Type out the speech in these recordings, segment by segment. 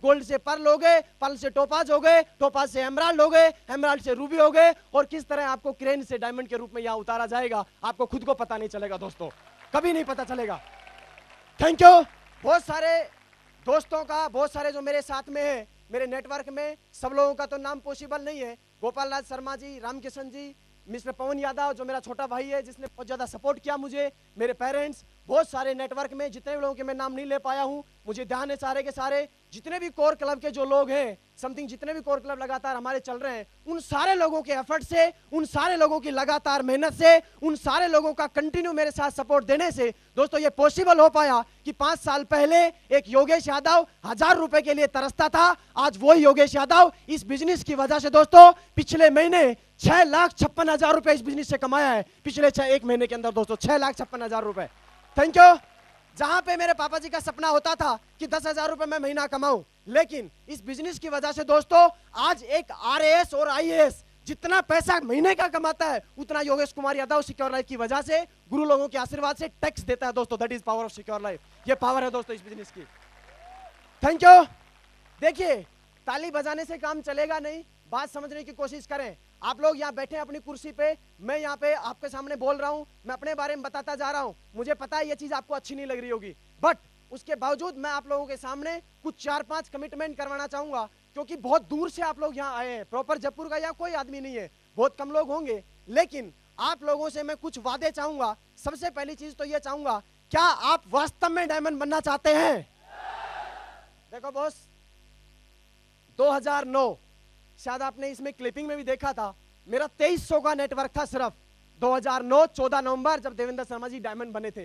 Gold से Perl हो गए, पर्ल से टोपाज हो गए, टोपाज से एमराल्ड हो गए, एमराल्ड से रूबी हो गए, और किस तरह आपको क्रेन से डायमंड के रूप में यहां उतारा जाएगा, आपको खुद को पता नहीं चलेगा दोस्तों, कभी नहीं पता चलेगा। Thank you. बहुत सारे दोस्तों का, बहुत सारे जो मेरे साथ में है मेरे नेटवर्क में, सब लोगों का तो नाम पॉसिबल नहीं है। गोपाल राज शर्मा जी, रामकिशन जी, मिस्टर पवन यादव जो मेरा छोटा भाई है जिसने बहुत ज्यादा सपोर्ट किया मुझे, मेरे पेरेंट्स, बहुत सारे नेटवर्क में जितने भी लोगों के मैं नाम नहीं ले पाया हूं, मुझे ध्यान है सारे के सारे, जितने भी कोर क्लब के जो लोग हैं, समथिंग जितने भी कोर क्लब लगातार हमारे चल रहे हैं, उन सारे लोगों के एफर्ट से, उन सारे लोगों की लगातार मेहनत से, उन सारे लोगों का कंटिन्यू मेरे साथ सपोर्ट देने से दोस्तों ये पॉसिबल हो पाया कि 5 साल पहले एक योगेश यादव 1000 रुपए के लिए तरसता था, आज वही योगेश यादव इस बिजनेस की वजह से दोस्तों पिछले महीने 6,56,000 रुपए इस बिजनेस से कमाया है, पिछले 1 महीने के अंदर दोस्तों 6,56,000 रुपए। Thank you. जहां पे मेरे पापा जी का सपना होता था कि 10,000 रुपए मैं महीना कमाऊं, लेकिन इस बिजनेस की वजह से दोस्तों आज एक आरएएस और आईएएस जितना पैसा महीने का कमाता है उतना योगेश कुमार यादव सिक्योर लाइफ की वजह से, गुरु लोगों के आशीर्वाद से टैक्स देता है दोस्तों। That is power of secure life. ये पावर है दोस्तों इस बिजनेस की। Thank you. देखिए, ताली बजाने से काम चलेगा नहीं, बात समझने की कोशिश करें। आप लोग यहाँ बैठे हैं अपनी कुर्सी पे, मैं यहाँ पे आपके सामने बोल रहा हूँ, मैं अपने बारे में बताता जा रहा हूँ, मुझे पता है ये चीज आपको अच्छी नहीं लग रही होगी, बट उसके बावजूद मैं आप लोगों के सामने कुछ 4-5 कमिटमेंट करवाना चाहूंगा, क्योंकि बहुत दूर से आप लोग यहाँ आए हैं, प्रॉपर जयपुर का यहाँ कोई आदमी नहीं है, बहुत कम लोग होंगे, लेकिन आप लोगों से मैं कुछ वादे चाहूंगा। सबसे पहली चीज तो ये चाहूंगा, क्या आप वास्तव में डायमंड बनना चाहते हैं? देखो बॉस, 2009 शायद आपने इसमें क्लिपिंग में भी देखा था, मेरा 2300 का नेटवर्क था सिर्फ 2009 14 नवंबर जब देवेंद्र शर्मा जी डायमंड बने थे।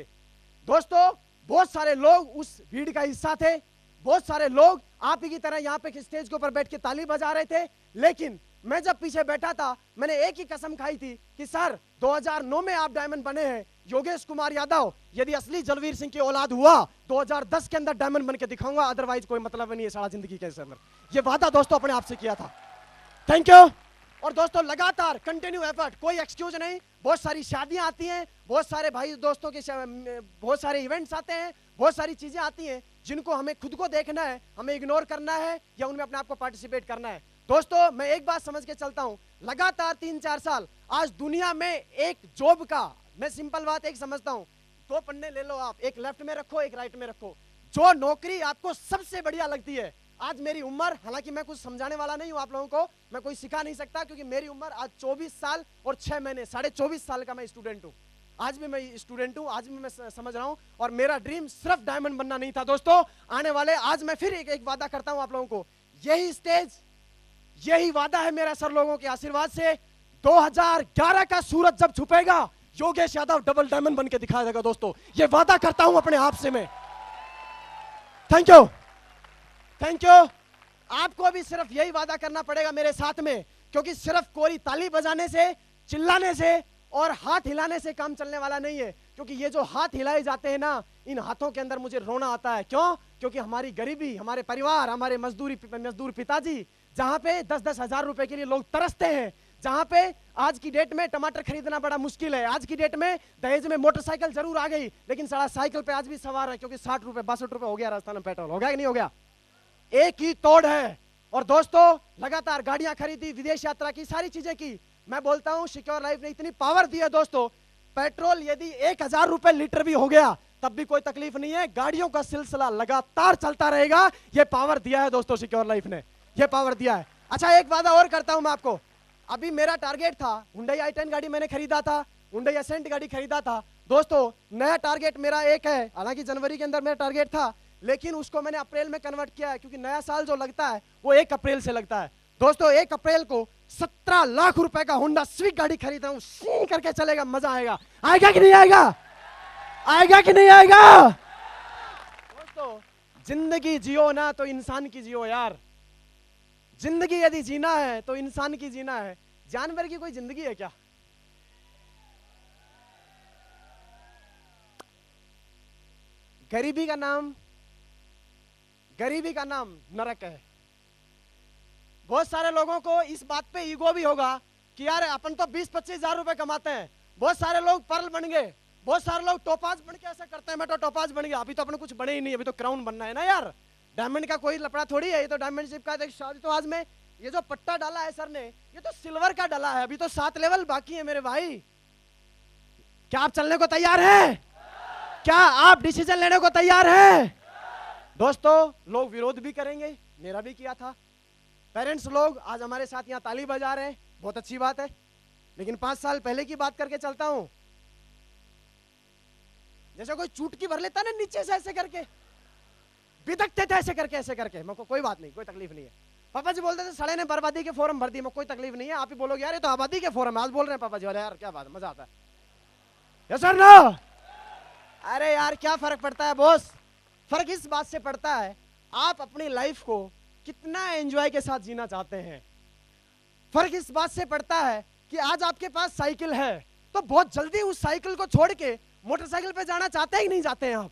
दोस्तों बहुत सारे लोग उस भीड़ का हिस्सा थे, बहुत सारे लोग आप ही की तरह यहाँ पे स्टेज के ऊपर बैठ के ताली बजा रहे थे, लेकिन मैं जब पीछे बैठा था मैंने एक ही कसम खाई थी कि सर 2009 में आप डायमंड बने हैं, योगेश कुमार यादव यदि असली जलवीर सिंह की औलाद हुआ 2010 के अंदर डायमंड बन के दिखाऊंगा, अदरवाइज कोई मतलब नहीं है सारा जिंदगी के अंदर। ये वादा दोस्तों अपने आप से किया था। Thank you. और दोस्तों लगातार कंटिन्यू एफर्ट, कोई एक्सक्यूज नहीं। बहुत सारी शादियां आती हैं, बहुत सारे भाई दोस्तों के बहुत सारे इवेंट्स आते हैं, बहुत सारी चीजें आती हैं जिनको हमें खुद को देखना है, हमें इग्नोर करना है या उनमें अपने आप को पार्टिसिपेट करना है। दोस्तों मैं एक बात समझ के चलता हूं, लगातार 3-4 साल आज दुनिया में एक जॉब का, मैं सिंपल बात एक समझता हूं, 2 पन्ने ले लो आप, एक लेफ्ट में रखो एक राइट में रखो, जो नौकरी आपको सबसे बढ़िया लगती है। आज मेरी उम्र, हालांकि मैं कुछ समझाने वाला नहीं हूं आप लोगों को, मैं कोई सिखा नहीं सकता, क्योंकि मेरी उम्र आज 24 साल और 6 महीने, 24.5 साल का मैं स्टूडेंट हूं। आज भी मैं स्टूडेंट हूं, आज भी मैं समझ रहा हूं, और मेरा ड्रीम सिर्फ डायमंड बनना नहीं था दोस्तों। आने वाले, आज मैं फिर एक वादा करता हूं आप लोगों को, यही स्टेज, यही वादा है मेरा सर लोगों के आशीर्वाद से, 2011 का सूरज जब छुपेगा योगेश यादव डबल डायमंड बन के दिखाया जाएगा दोस्तों। ये वादा करता हूं अपने आप से मैं। Thank you. Thank you. आपको भी सिर्फ यही वादा करना पड़ेगा मेरे साथ में, क्योंकि सिर्फ कोरी ताली बजाने से, चिल्लाने से और हाथ हिलाने से काम चलने वाला नहीं है। क्योंकि ये जो हाथ हिलाए जाते हैं ना, इन हाथों के अंदर मुझे रोना आता है। क्यों? क्योंकि हमारी गरीबी, हमारे परिवार, हमारे मजदूर पिताजी, जहां पे 10-10 हजार रुपए के लिए लोग तरसते हैं, जहां पे आज की डेट में टमाटर खरीदना बड़ा मुश्किल है, आज की डेट में दहेज में मोटरसाइकिल जरूर आ गई, लेकिन सारा साइकिल पे आज भी सवार है, क्योंकि 60 रुपए 62 रुपए हो गया राजस्थान में पेट्रोल। हो गया कि नहीं हो गया? एक ही तोड़ है। और दोस्तों लगातार गाड़ियां खरीदी, विदेश यात्रा की, सारी चीजें की। मैं बोलता हूं सिक्योर लाइफ ने इतनी पावर दी है दोस्तों, पेट्रोल यदि 1000 रुपए लीटर भी हो गया तब भी कोई तकलीफ नहीं है, गाड़ियों का सिलसिला लगातार चलता रहेगा। ये पावर दिया है दोस्तों सिक्योर लाइफ ने, ये पावर दिया है। अच्छा एक वादा और करता हूं मैं आपको, अभी मेरा टारगेट था, हुंडई i10 गाड़ी मैंने खरीदा था, हुंडई एसेंट गाड़ी खरीदा था दोस्तों। नया टारगेट मेरा एक है, हालांकि जनवरी के अंदर मेरा टारगेट था, लेकिन उसको मैंने अप्रैल में कन्वर्ट किया है, क्योंकि नया साल जो लगता है वो 1 अप्रैल से लगता है दोस्तों। 1 अप्रैल को 17 लाख रुपए का होंडा स्विक गाड़ी खरीदा हूं, सी करके चलेगा, मजा आएगा। आएगा कि नहीं आएगा? आएगा कि नहीं आएगा? दोस्तों जिंदगी जियो ना तो इंसान की जियो यार, जिंदगी यदि जीना है तो इंसान की जीना है, जानवर की कोई जिंदगी है क्या? गरीबी का नाम नरक है। बहुत सारे लोगों को इस बात पे ईगो भी होगा कि यार अपन तो 20-25 हजार रुपए कमाते हैं। बहुत सारे लोग पर्ल बन गए, बहुत सारे लोग टोपाज बन के ऐसा करते हैं, मैं तो टोपाज बन गया, अभी तो अपने कुछ बने ही नहीं, अभी तो क्राउन बनना है ना यार। डायमंड का कोई लफड़ा थोड़ी है, ये तो डायमंड शिप का शादी। तो आज में ये जो पट्टा डाला है सर ने, ये तो सिल्वर का डाला है, अभी तो 7 लेवल बाकी है मेरे भाई। क्या आप चलने को तैयार हैं? क्या आप डिसीजन लेने को तैयार हैं? दोस्तों, लोग विरोध भी करेंगे, मेरा भी किया था। पेरेंट्स लोग आज हमारे साथ यहाँ ताली बजा रहे हैं, बहुत अच्छी बात है। लेकिन 5 साल पहले की बात करके चलता हूं, जैसे कोई चुटकी भर लेता ना नीचे से ऐसे करके, बिदकते थे ऐसे करके। मेरे को कोई बात नहीं, कोई तकलीफ नहीं है। पापा जी बोलते थे सड़े ने बर्बादी के फोरम भर दी, मेरे कोई तकलीफ नहीं है। आप ही बोलोगे यार ये तो आबादी के फोरम है, आज बोल रहे हैं पापा जी, अरे यार क्या बात है, मजा आता है। Yes sir no? अरे यार क्या फर्क पड़ता है बॉस? फर्क इस बात से पड़ता है आप अपनी लाइफ को कितना एंजॉय के साथ जीना चाहते हैं। फर्क इस बात से पड़ता है कि आज आपके पास साइकिल है तो बहुत जल्दी उस साइकिल को छोड़ के मोटरसाइकिल पे जाना चाहते ही नहीं जाते हैं आप।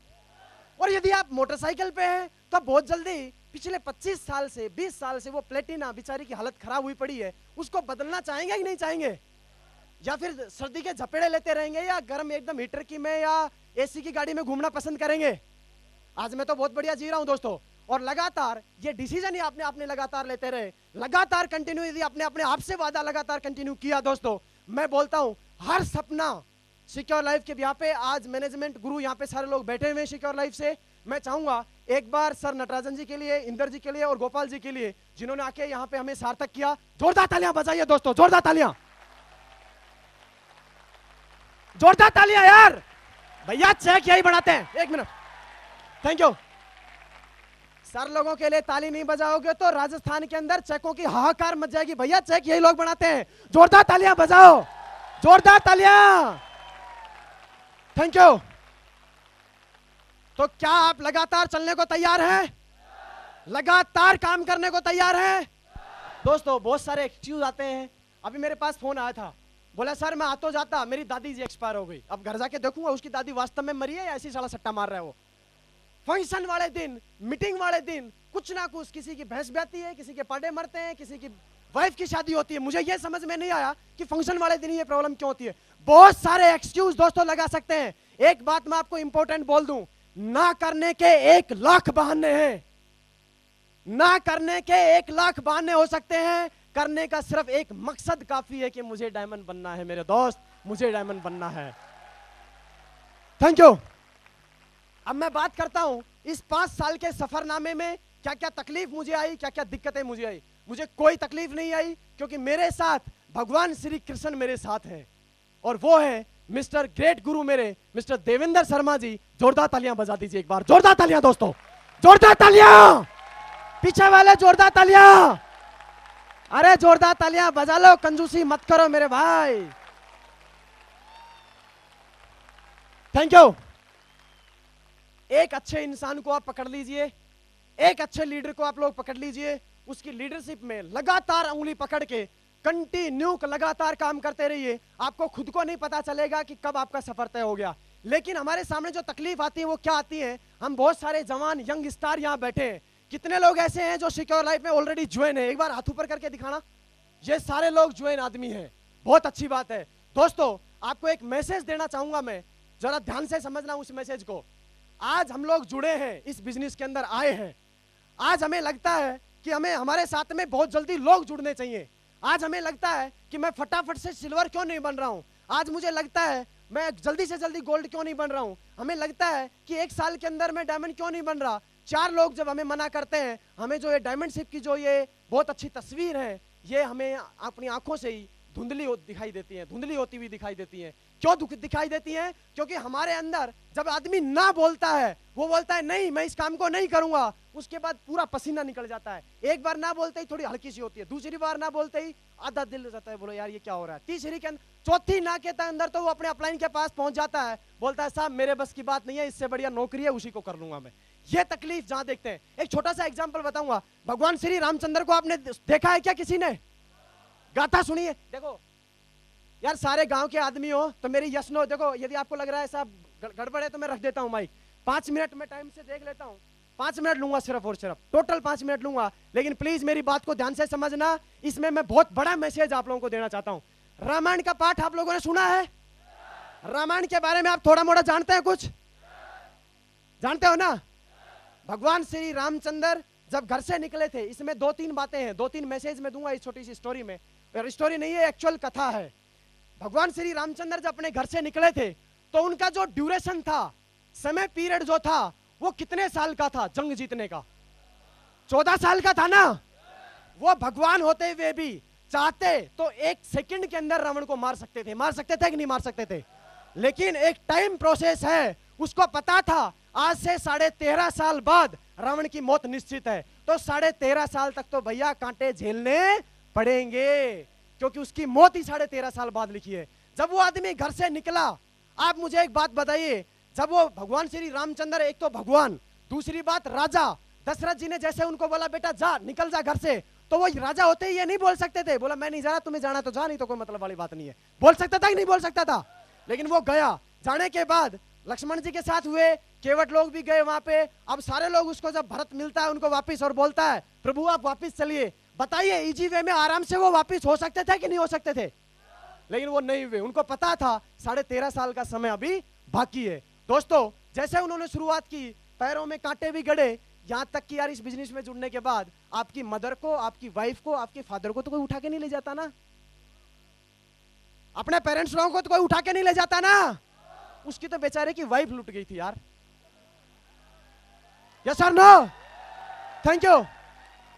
और यदि आप मोटरसाइकिल पे हैं तो बहुत जल्दी पिछले 25 साल से 20 साल से वो प्लेटिना बेचारी की हालत खराब हुई पड़ी है, उसको बदलना चाहेंगे कि नहीं चाहेंगे? या फिर सर्दी के झपेड़े लेते रहेंगे, या गर्म एकदम हीटर की में या एसी की गाड़ी में घूमना पसंद करेंगे? आज मैं तो बहुत बढ़िया जी रहा हूं दोस्तों। और लगातार ये डिसीजन ही आपने लगातार लेते रहे, लगातार कंटिन्यू, यदि आपने अपने आप से वादा लगातार कंटिन्यू किया दोस्तों, मैं बोलता हूं हर सपना सिक्योर लाइफ के यहाँ पे आज मैनेजमेंट गुरु यहाँ पे सारे लोग बैठे हुए हैं सिक्योर लाइफ से। मैं चाहूंगा एक बार सर नटराजन जी के लिए, इंदर जी के लिए और गोपाल जी के लिए जिन्होंने आके यहाँ पे हमें सार्थक किया, जोरदार तालियां बजाइए दोस्तों, जोरदार तालियां, जोरदार तालियां यार। भैया चेक यही बनाते हैं, 1 मिनट, थैंक यू। सर लोगों के लिए ताली नहीं बजाओगे तो राजस्थान के अंदर चेकों की हाहाकार मच जाएगी। भैया चेक यही लोग बनाते हैं, जोरदार तालियां बजाओ, जोरदार तालियां, थैंक यू। तो क्या आप लगातार चलने को तैयार हैं? लगातार काम करने को तैयार हैं? दोस्तों, बहुत सारे एक्सक्यूज आते हैं। अभी मेरे पास फोन आया था, बोला सर मैं आतो जाता, मेरी दादी जी एक्सपायर हो गई, अब घर जाके देखूंगा उसकी दादी वास्तव में मरी है या ऐसी साला सट्टा मार रहा है वो। फंक्शन वाले दिन, मीटिंग वाले दिन कुछ ना कुछ, किसी की भैंस ब्याती है, किसी के पाडे मरते हैं, किसी की वाइफ की शादी होती है। मुझे ये समझ में नहीं आया कि फंक्शन वाले दिन ये प्रॉब्लम क्यों होती है। बहुत सारे एक्सक्यूज दोस्तों लगा सकते हैं। एक बात मैं आपको इंपॉर्टेंट बोल दूं, ना करने के 1 लाख बहाने हैं, ना करने के 1 लाख बहाने हो सकते हैं, करने का सिर्फ एक मकसद काफी है कि मुझे डायमंड बनना है मेरे दोस्त, मुझे डायमंड बनना है। Thank you. अब मैं बात करता हूं इस 5 साल के सफरनामे में क्या क्या तकलीफ मुझे आई, क्या क्या दिक्कतें मुझे आई। मुझे कोई तकलीफ नहीं आई क्योंकि मेरे साथ भगवान श्री कृष्ण मेरे साथ हैं, और वो है मिस्टर ग्रेट गुरु मेरे मिस्टर देवेंद्र शर्मा जी। जोरदार तालियां बजा दीजिए एक बार, जोरदार तालियां दोस्तों, जोरदार तालियां, पीछे वाले जोरदार तालियां, अरे जोरदार तालियां बजा लो, कंजूसी मत करो मेरे भाई। Thank you. एक अच्छे इंसान को आप पकड़ लीजिए, एक अच्छे लीडर को आप लोग पकड़ लीजिए, उसकी लीडरशिप में लगातार उंगली पकड़ के कंटिन्यू लगातार काम करते रहिए। आपको खुद को नहीं पता चलेगा कि कब आपका सफर तय हो गया। लेकिन हमारे सामने जो तकलीफ आती है वो क्या आती है? हम बहुत सारे जवान यंग स्टार यहाँ बैठे हैं, कितने लोग ऐसे हैं जो सिक्योर लाइफ में ऑलरेडी ज्वाइन है? एक बार हाथ ऊपर करके दिखाना। ये सारे लोग ज्वाइन आदमी हैं, बहुत अच्छी बात है। दोस्तों, आपको एक मैसेज देना चाहूंगा मैं, जरा ध्यान से समझना उस मैसेज को। आज हम लोग जुड़े हैं, इस बिजनेस के अंदर आए हैं। आज हमें लगता है कि हमें हमारे साथ में बहुत जल्दी लोग जुड़ने चाहिए। आज हमें लगता है कि मैं फटाफट से सिल्वर क्यों नहीं बन रहा हूं। आज मुझे लगता है मैं जल्दी से जल्दी गोल्ड क्यों नहीं बन रहा हूं। हमें लगता है कि 1 साल के अंदर मैं डायमंड क्यों नहीं बन रहा। 4 लोग जब हमें मना करते हैं, हमें जो ये डायमंड शिप की जो ये बहुत अच्छी तस्वीर है, ये हमें अपनी आंखों से ही धुंधली दिखाई देती है, धुंधली होती हुई दिखाई देती है। क्यों दिखाई देती है? क्योंकि हमारे अंदर जब आदमी ना बोलता है, वो बोलता है नहीं मैं इस काम को नहीं करूंगा, उसके बाद पूरा पसीना निकल जाता है। एक बार ना बोलते ही थोड़ी हल्की सी होती है, दूसरी बार ना बोलते ही आधा दिल हो जाता है, बोलो यार ये क्या हो रहा है। तीसरी के अंदर, चौथी ना के अंदर तो वो अपने अपलाइन के पास पहुंच जाता है, बोलता है साहब मेरे बस की बात नहीं है, इससे बढ़िया नौकरी है उसी को कर लूंगा मैं। ये तकलीफ जहां देखते हैं। एक छोटा सा एग्जाम्पल बताऊंगा। भगवान श्री रामचंद्र को आपने देखा है क्या किसी ने? गाथा सुनिए। देखो यार, सारे गांव के आदमी हो तो मेरी यस नो, देखो यदि आपको लग रहा है साहब गड़बड़ है तो मैं रख देता हूं माइक। 5 मिनट में टाइम से देख लेता हूं, 5 मिनट लूंगा सिर्फ और सिर्फ, टोटल 5 मिनट लूंगा। लेकिन प्लीज मेरी बात को ध्यान से समझना, इसमें मैं बहुत बड़ा मैसेज आप लोगों को देना चाहता हूं। रामायण का पाठ आप लोगों ने सुना है? रामायण के बारे में आप थोड़ा मोड़ा जानते हैं? कुछ जानते हो ना? भगवान श्री रामचंद्र जब घर से निकले थे, इसमें 2-3 बातें हैं, 2-3 मैसेज मैं दूंगा इस छोटी सी स्टोरी में, और स्टोरी नहीं है, एक्चुअल कथा है। भगवान श्री रामचंद्र जब अपने घर से निकले थे तो उनका जो ड्यूरेशन था, समय पीरियड जो था, वो कितने साल का था जंग जीतने का? 14 साल का था ना। वो भगवान होते हुए भी चाहते तो 1 सेकंड के अंदर रावण को मार सकते थे। मार सकते थे कि नहीं मार सकते थे? लेकिन एक टाइम प्रोसेस है, उसको पता था आज से 13.5 साल बाद रावण की मौत निश्चित है, तो 13.5 साल तक तो भैया कांटे झेलने पड़ेंगे, क्योंकि उसकी मौत ही 13.5 साल बाद लिखी है। जब वो आदमी घर से निकला, आप मुझे एक बात बताइए, जब वो भगवान श्री रामचंद्र, एक तो भगवान, दूसरी बात राजा दशरथ जी ने जैसे उनको बोला बेटा जा निकल जा घर से, तो वो राजा होते ही ये नहीं बोल सकते थे, बोला मैं नहीं जा रहा, तुम्हें जाना तो जा, नहीं तो कोई मतलब वाली बात नहीं है। बोल सकता था कि नहीं बोल सकता था? लेकिन वो गया। जाने के बाद लक्ष्मण जी के साथ हुए, केवट लोग भी गए वहां पे। अब सारे लोग उसको, जब भरत मिलता है उनको वापिस और बोलता है प्रभु आप वापिस चलिए, बताइए इजी वे में आराम से वो वापिस हो सकते थे कि नहीं हो सकते थे? लेकिन वो नहीं हुए। उनको पता था 13.5 साल का समय अभी बाकी है। दोस्तों, जैसे उन्होंने शुरुआत की, पैरों में कांटे भी गड़े, यहां तक कि यार इस बिजनेस में जुड़ने के बाद आपकी मदर को, आपकी वाइफ को, आपके फादर को तो कोई उठा के नहीं ले जाता ना, अपने पेरेंट्स लोगों को तो कोई उठा के नहीं ले जाता ना। उसकी तो बेचारे की वाइफ लुट गई थी यार। यस और नो? Thank you.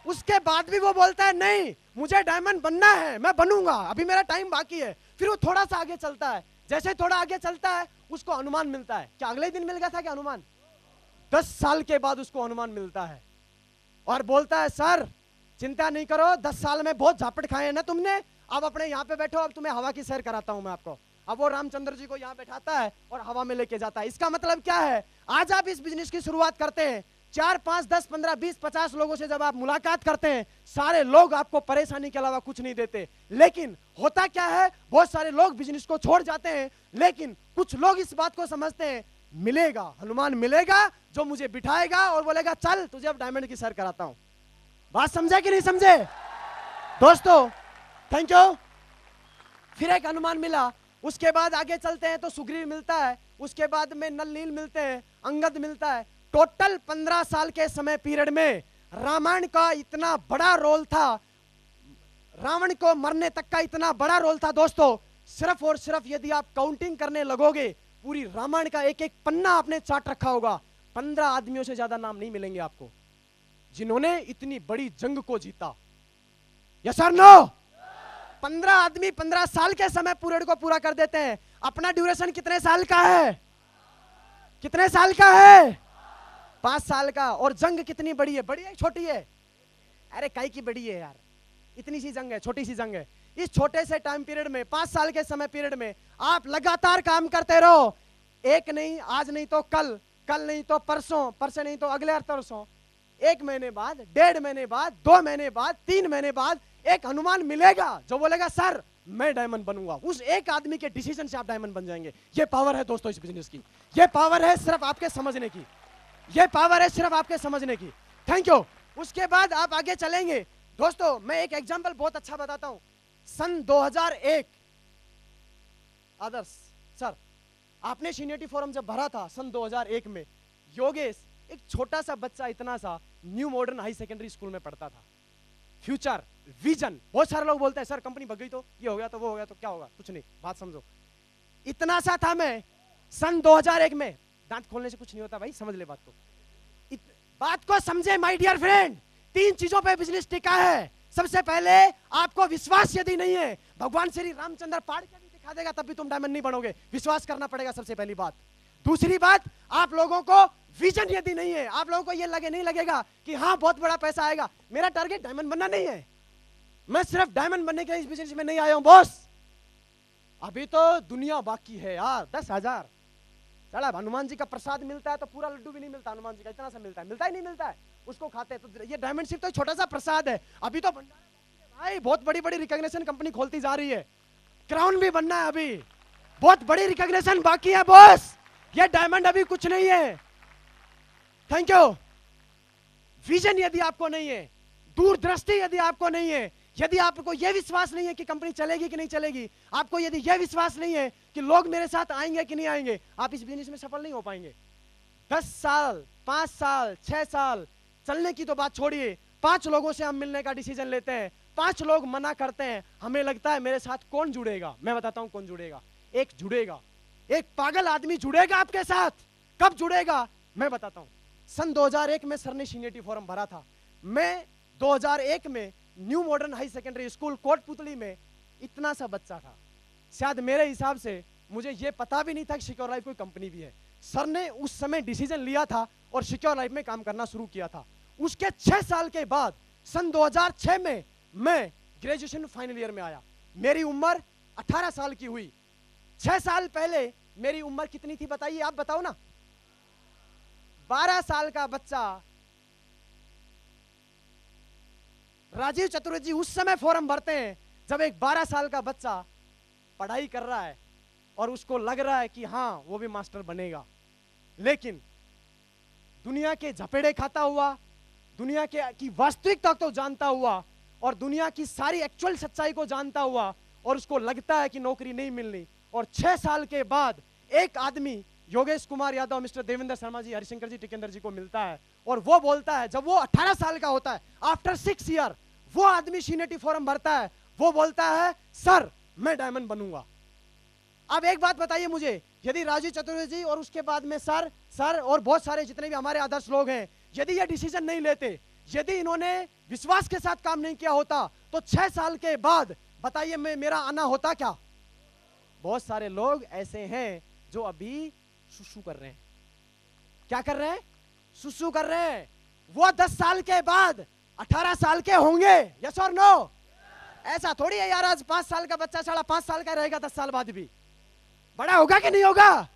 उसके बाद भी वो बोलता है नहीं मुझे डायमंड बनना है, मैं बनूंगा, अभी मेरा टाइम बाकी है। फिर वो थोड़ा सा आगे चलता है, जैसे थोड़ा आगे चलता है उसको अनुमान मिलता है। क्या अगले दिन मिल गया था क्या अनुमान? 10 साल के बाद उसको अनुमान मिलता है और बोलता है सर चिंता नहीं करो, 10 साल में बहुत झापट खाए हैं ना तुमने, अब अपने यहाँ पे बैठो, अब तुम्हें हवा की सैर कराता हूं मैं आपको। अब वो रामचंद्र जी को यहाँ बैठाता है और हवा में लेके जाता है। इसका मतलब क्या है? आज आप इस बिजनेस की शुरुआत करते हैं, 4, 5, 10, 15, 20, 50 लोगों से जब आप मुलाकात करते हैं, सारे लोग आपको परेशानी के अलावा कुछ नहीं देते। लेकिन होता क्या है, बहुत सारे लोग बिजनेस को छोड़ जाते हैं, लेकिन कुछ लोग इस बात को समझते हैं मिलेगा, हनुमान मिलेगा जो मुझे बिठाएगा और बोलेगा चल तुझे अब डायमंड की सैर कराता हूं। बात समझे कि नहीं समझे? दोस्तों थैंक यू। फिर एक हनुमान मिला, उसके बाद आगे चलते हैं तो सुग्रीव मिलता है, उसके बाद में नल नील मिलते हैं, अंगद मिलता है। टोटल 15 साल के समय पीरियड में रामायण का इतना बड़ा रोल था, रावण को मरने तक का इतना बड़ा रोल था दोस्तों। सिर्फ और सिर्फ यदि आप काउंटिंग करने लगोगे, पूरी रामायण का एक एक पन्ना आपने चाट रखा होगा, 15 आदमियों से ज्यादा नाम नहीं मिलेंगे आपको जिन्होंने इतनी बड़ी जंग को जीता। यस और नो? 15 आदमी 15 साल के समय पीरियड को पूरा कर देते हैं। अपना ड्यूरेशन कितने साल का है? कितने साल का है? 5 साल का। और जंग कितनी बड़ी है? बड़ी है छोटी है? अरे काई की बड़ी है यार, इतनी सी जंग है, छोटी सी जंग है। इस छोटे से टाइम पीरियड में, 5 साल के समय पीरियड में आप लगातार काम करते रहो। एक नहीं, आज नहीं तो कल, कल नहीं तो परसों, परसों नहीं तो अगले परसों, 1 महीने बाद, 1.5 महीने बाद, 2 महीने बाद, 3 महीने बाद एक हनुमान मिलेगा जो बोलेगा सर मैं डायमंड बनूंगा। उस एक आदमी के डिसीजन से आप डायमंड बन जाएंगे। ये पावर है दोस्तों इस बिजनेस की, ये पावर है सिर्फ आपके समझने की, ये पावर है सिर्फ आपके समझने की। Thank you. उसके बाद आप आगे चलेंगे दोस्तों, मैं एक एग्जांपल बहुत अच्छा बताता हूं। सन 2001, आदर्श सर आपने सीनियरिटी फॉर्म जब भरा था सन 2001 में, योगेश एक छोटा सा बच्चा, इतना सा, new modern high secondary school में पढ़ता था। फ्यूचर विजन, बहुत सारे लोग बोलते हैं सर कंपनी भग गई तो ये हो गया तो वो हो गया तो क्या होगा, कुछ नहीं, बात समझो। इतना सा था मैं सन 2001 में। दांत खोलने से कुछ नहीं होता भाई, समझ ले बात को, बात को समझे माय डियर फ्रेंड। 3 चीजों पे बिजनेस टिका है। सबसे पहले आपको विश्वास यदि नहीं है, भगवान श्री रामचंद्र पाड़ के भी दिखा देगा तब भी तुम डायमंड नहीं बनोगे, विश्वास करना पड़ेगा सबसे पहली बात। दूसरी बात, आप लोगों को विजन यदि नहीं है, आप लोगों को ये नहीं लगेगा कि हाँ बहुत बड़ा पैसा आएगा। मेरा टारगेट डायमंड बनना नहीं है, मैं सिर्फ डायमंड बनने के लिए इस बिजनेस में नहीं आया हूं बॉस। अभी तो दुनिया बाकी है यार। 10,000 चला, हनुमान जी का प्रसाद मिलता है तो पूरा लड्डू भी नहीं मिलता, हनुमान जी का इतना सा मिलता है, मिलता ही नहीं मिलता है, उसको खाते हैं। तो ये डायमंड सिर्फ तो छोटा सा प्रसाद है। अभी तो भंडारा भाई, बहुत बड़ी बड़ी रिकॉग्निशन कंपनी खोलती जा रही है, क्राउन भी बनना है, अभी बहुत बड़ी रिकॉग्निशन बाकी है बॉस। ये डायमंड अभी कुछ नहीं है। Thank you. विजन यदि आपको नहीं है, दूरदृष्टि यदि आपको नहीं है, यदि आपको यह विश्वास नहीं है कि कंपनी चलेगी कि नहीं चलेगी, आपको यदि यह विश्वास नहीं है कि लोग मेरे साथ आएंगे कि नहीं आएंगे, आप इस बिजनेस में सफल नहीं हो पाएंगे। 10 साल 5 साल 6 साल चलने की तो बात छोड़िए, 5 लोगों से हम मिलने का डिसीजन लेते हैं, 5 लोग मना करते हैं, हमें लगता है मेरे साथ कौन जुड़ेगा। मैं बताता हूं कौन जुड़ेगा। एक जुड़ेगा, एक पागल आदमी जुड़ेगा आपके साथ। कब जुड़ेगा मैं बताता हूं। सन 2001 में सर ने सीनियरिटी फॉर्म भरा था। मैं 2001 में new modern high secondary school Kotputli में इतना सा बच्चा था। शायद मेरे हिसाब से मुझे यह पता भी नहीं था कि सिक्योर लाइफ कोई कंपनी भी है। सर ने उस समय डिसीजन लिया था और सिक्योर लाइफ में काम करना शुरू किया था। उसके 6 साल के बाद सन 2006 में मैं ग्रेजुएशन फाइनल ईयर में आया। मेरी उम्र 18 साल की हुई। 6 साल पहले मेरी उम्र कितनी थी बताइए, आप बताओ ना। 12 साल का बच्चा। राजीव चतुर्वेदी उस समय फॉर्म भरते हैं जब एक 12 साल का बच्चा पढ़ाई कर रहा है और उसको लग रहा है कि हां वो भी मास्टर बनेगा, लेकिन दुनिया के झपेड़े खाता हुआ, दुनिया के की वास्तविकता को जानता हुआ और दुनिया की सारी एक्चुअल सच्चाई को जानता हुआ, और उसको लगता है कि नौकरी नहीं मिलनी। और 6 साल के बाद एक आदमी योगेश कुमार यादव, मिस्टर देवेंद्र शर्मा जी, हरिशंकर जी, टिकेंद्र जी को मिलता है और वो बोलता है, जब वो 18 साल का होता है, आफ्टर 6 ईयर वो आदमी सीनियरिटी फॉर्म भरता है, वो बोलता है सर मैं डायमंड बनूंगा। अब एक बात बताइए मुझे, यदि राजीव चतुर्वेदी और उसके बाद में सर और बहुत सारे जितने भी हमारे आदर्श लोग हैं, यदि ये डिसीजन नहीं लेते, यदि इन्होंने विश्वास के साथ काम नहीं किया होता, तो 6 साल के बाद बताइए मेरा आना होता क्या। बहुत सारे लोग ऐसे हैं जो अभी सुसु कर रहे हैं। क्या कर रहे हैं? सुसु कर रहे हैं। वो 10 साल के बाद 18 साल के होंगे, यस और नो? ऐसा थोड़ी है यार, आज 5 साल का बच्चा 5.5 साल का रहेगा 10 साल बाद भी बड़ा होगा कि नहीं होगा।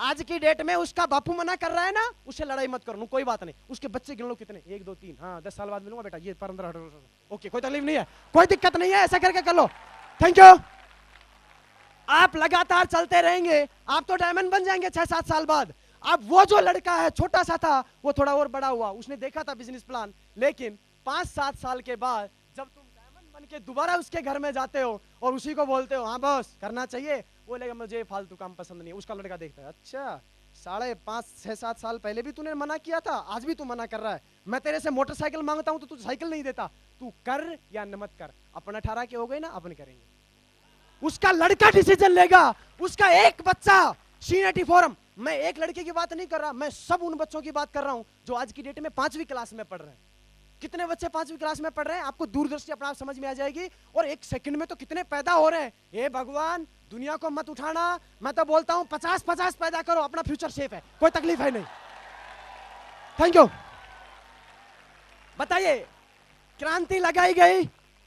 आज की डेट में उसका बापू मना कर रहा है ना, उससे लड़ाई मत करो, कोई बात नहीं, उसके बच्चे गिन लो कितने, 1 2 3, हाँ 10 साल बाद मिलूंगा बेटा, ये 15 ओके, कोई तकलीफ नहीं है, कोई दिक्कत नहीं है, ऐसा करके कर लो। Thank you. आप लगातार चलते रहेंगे, आप तो डायमंड बन जाएंगे 6-7 साल बाद। अब वो जो लड़का है छोटा सा था, वो थोड़ा और बड़ा हुआ, उसने देखा था बिजनेस प्लान, लेकिन 5-7 साल के बाद जब तुम डायमंड बन के दोबारा उसके घर में जाते हो और उसी को बोलते हो हाँ बॉस करना चाहिए, बोलेगा मुझे फालतू काम पसंद नहीं है। उसका लड़का देखता है, अच्छा 5.5-6-7 साल पहले भी तूने मना किया था, आज भी तू मना कर रहा है, मैं तेरे से मोटरसाइकिल मांगता हूं तो तू साइकिल नहीं देता, तू कर या न मत कर, अपन 18 के हो गए ना, अपन करेंगे। उसका लड़का डिसीजन लेगा। उसका एक बच्चा सीनियरिटी फॉर्म, मैं एक लड़के की बात नहीं कर रहा, मैं सब उन बच्चों की बात कर रहा हूं जो आज की डेट में 5वीं क्लास में पढ़ रहे हैं। कितने बच्चे 5वीं क्लास में पढ़ रहे हैं, आपको दूरदर्शी अपना समझ में आ जाएगी। और एक सेकंड में तो कितने पैदा हो रहे हैं। हे भगवान, दुनिया को मत उठाना, मैं तो बोलता हूं 50-50 पैदा करो, अपना फ्यूचर सेफ है, कोई तकलीफ है नहीं। Thank you. बताइए, क्रांति लगाई गई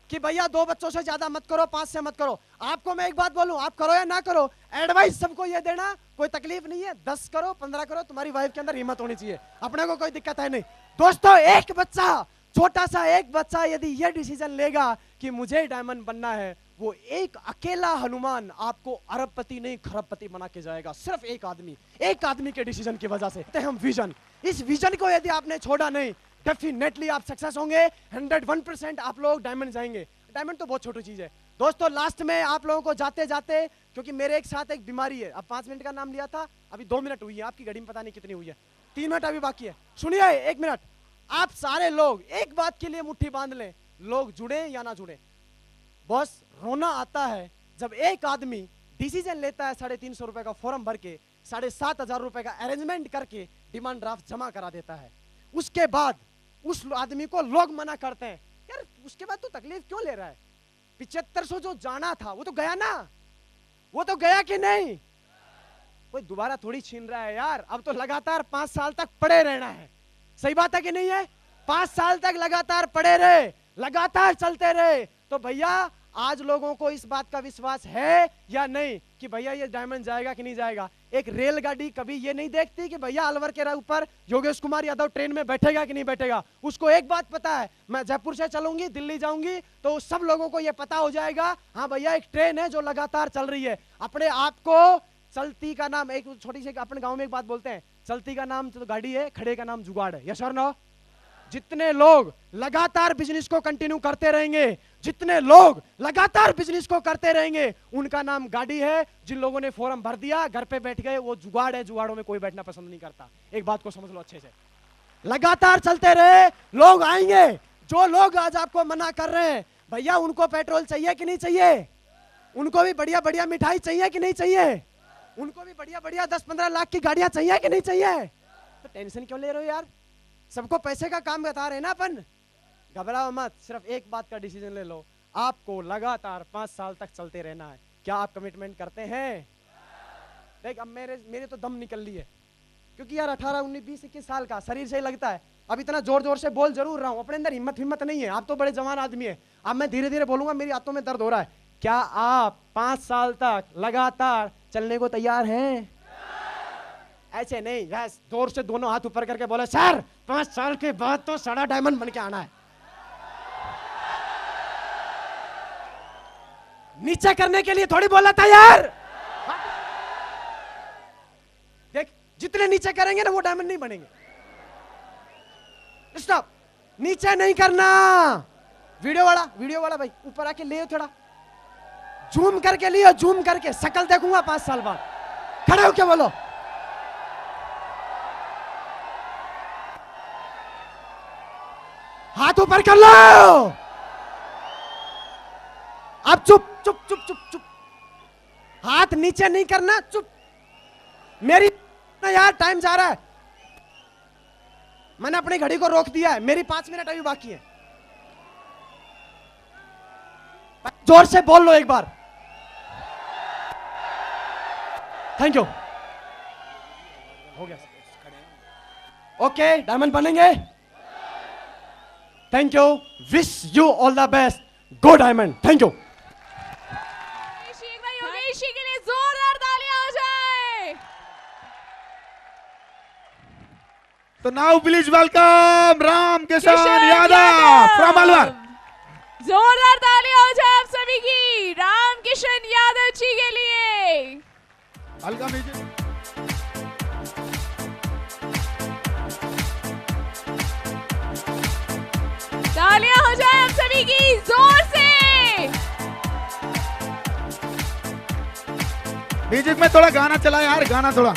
कि भैया 2 बच्चों से ज्यादा मत करो, 5 से मत करो। आपको मैं एक बात बोलूं, आप करो या ना करो, एडवाइस सबको ये देना, कोई तकलीफ नहीं है, 10 करो 15 करो, तुम्हारी वाइफ के अंदर हिम्मत होनी चाहिए, अपने को कोई दिक्कत है नहीं। दोस्तों, एक बच्चा, छोटा सा एक बच्चा यदि ये डिसीजन लेगा कि मुझे डायमंड बनना है, वो एक अकेला हनुमान आपको अरबपति नहीं खरबपति बना के जाएगा। सिर्फ एक आदमी के डिसीजन की वजह से। हम विजन, इस विजन को यदि आपने छोड़ा नहीं, डेफिनेटली आप सक्सेस होंगे, 101% आप लोग डायमंड जाएंगे। डायमंड तो बहुत छोटी चीज है। दोस्तों, लास्ट में आप लोगों को जाते जाते, क्योंकि मेरे एक साथ एक बीमारी है, अब 5 मिनट का नाम लिया था, अभी 2 मिनट हुई है, आपकी घड़ी में पता नहीं कितनी हुई है, 3 मिनट अभी बाकी है। सुनिए 1 मिनट, आप सारे लोग एक बात के लिए मुट्ठी बांध लें, लोग जुड़े या ना जुड़े, बॉस रोना आता है जब एक आदमी डिसीजन लेता है 350 रुपए का फॉर्म भर के, 7,500 रुपए का अरेंजमेंट करके डिमांड ड्राफ्ट जमा करा देता है। उसके बाद उस आदमी को लोग मना करते हैं, यार उसके बाद तो तकलीफ क्यों ले रहा है, 7500 जो जाना था वो तो गया ना, वो तो गया कि नहीं, कोई दोबारा थोड़ी छीन रहा है यार। अब तो लगातार 5 साल तक पड़े रहना है, सही बात है कि नहीं है? 5 साल तक लगातार पड़े रहे, लगातार चलते रहे, तो भैया आज लोगों को इस बात का विश्वास है या नहीं कि भैया ये डायमंड जाएगा कि नहीं जाएगा। एक रेलगाड़ी कभी ये नहीं देखती कि भैया अलवर के ऊपर योगेश कुमार यादव ट्रेन में बैठेगा कि नहीं बैठेगा। उसको एक बात पता है, मैं जयपुर से चलूंगी, दिल्ली जाऊंगी, तो सब लोगों को ये पता हो जाएगा, हाँ भैया एक ट्रेन है जो लगातार चल रही है। अपने आप को चलती का नाम, एक छोटी सी अपने गांव में एक बात बोलते हैं, चलती का नाम तो गाड़ी है, खड़े का नाम जुगाड़ है, यस और नो? जितने लोग लगातार बिजनेस को कंटिन्यू करते रहेंगे, जितने लोग लगातार बिजनेस को करते रहेंगे, उनका नाम गाड़ी है। जिन लोगों ने फॉर्म भर दिया, घर पे बैठ गए, वो जुगाड़ है, जुगाड़ों में कोई बैठना पसंद नहीं करता। एक बात को समझ लो अच्छे से। लगातार चलते रहे, लोग आएंगे। जो लोग आज आपको मना कर रहे हैं, भैया उनको पेट्रोल चाहिए कि नहीं चाहिए? उनको भी बढ़िया बढ़िया मिठाई चाहिए कि नहीं चाहिए? उनको भी बढ़िया बढ़िया 10-15 लाख की गाड़ियां चाहिए कि नहीं चाहिए? तो टेंशन क्यों ले रहे हो यार? सबको पैसे का काम बता रहे हैं ना अपन। घबराओ मत, सिर्फ एक बात का डिसीजन ले लो, आपको लगातार 5 साल तक चलते रहना है। क्या आप कमिटमेंट करते हैं? देख अब मेरे तो दम निकल ली है, क्योंकि यार 18, 19, 20, 21 साल का शरीर से ही लगता है। अब इतना जोर जोर से बोल जरूर रहा हूं, अपने अंदर हिम्मत नहीं है। आप तो बड़े जवान आदमी है, अब मैं धीरे धीरे बोलूंगा, मेरी हाथों में दर्द हो रहा है। क्या आप 5 साल तक लगातार चलने को तैयार हैं? ऐसे नहीं, बस जोर से दोनों हाथ ऊपर करके बोले, सर 5 साल के बाद तो सारा डायमंड बन के आना है। नीचे करने के लिए थोड़ी बोला था यार। देख जितने नीचे करेंगे ना वो डायमंड नहीं बनेंगे। स्टॉप, नीचे नहीं करना। वीडियो वाला भाई ऊपर आके ले थोड़ा, जूम करके लियो, जूम करके शकल देखूंगा 5 साल बाद। खड़े हो क्या बोलो? हाथ ऊपर कर लो। अब चुप चुप चुप चुप चुप, हाथ नीचे नहीं करना, चुप। मेरी यार टाइम जा रहा है, मैंने अपनी घड़ी को रोक दिया है, मेरी 5 मिनट अभी बाकी है। जोर से बोल लो एक बार। थैंक यू, हो गया। ओके, डायमंड बनेंगे। Thank you, wish you all the best, go diamond. Thank you. Yogeshi के लिए जोरदार तालियां हो जाए। तो now please welcome Ram Kishan Yadav from Alwar. जोरदार तालियां हो जाए आप सभी की राम किशन यादव जी के लिए। हल्का म्यूजिक। तालियां हो जाए आप सभी की जोर से। म्यूजिक में थोड़ा गाना चला यार, गाना थोड़ा।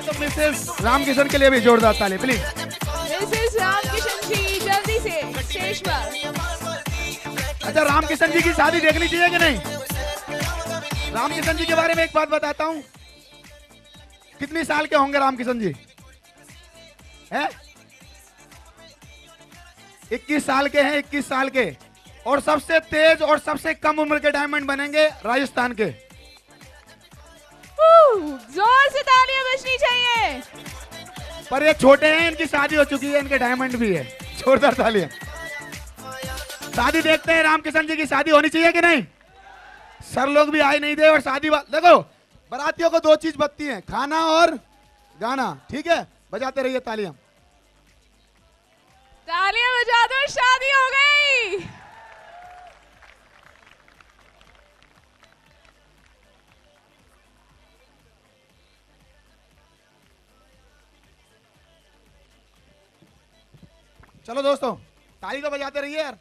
तो मिसेस रामकिशन के लिए भी जोरदार ताली प्लीज। मिसेस रामकिशन जी जल्दी से स्टेज पर। अच्छा, रामकिशन जी की शादी देखनी चाहिए कि नहीं? रामकिशन जी के बारे में एक बात बताता हूँ। कितनी साल के होंगे रामकिशन जी? हैं? 21 साल के हैं, 21 साल के। और सबसे तेज और सबसे कम उम्र के डायमंड बनेंगे राजस्थान के। जोर से तालियां बजनी चाहिए। पर ये छोटे हैं, इनकी शादी हो चुकी है, इनके डायमंड भी है। जोरदार तालियां। शादी देखते हैं, रामकिशन जी की शादी होनी चाहिए कि नहीं? सर लोग भी आए नहीं दे, और शादी देखो, बारातियों को 2 चीज बचती हैं, खाना और गाना। ठीक है, बजाते रहिए तालियां। तालियां बजा दो, शादी हो गई। चलो दोस्तों, ताली तो बजाते रहिए यार।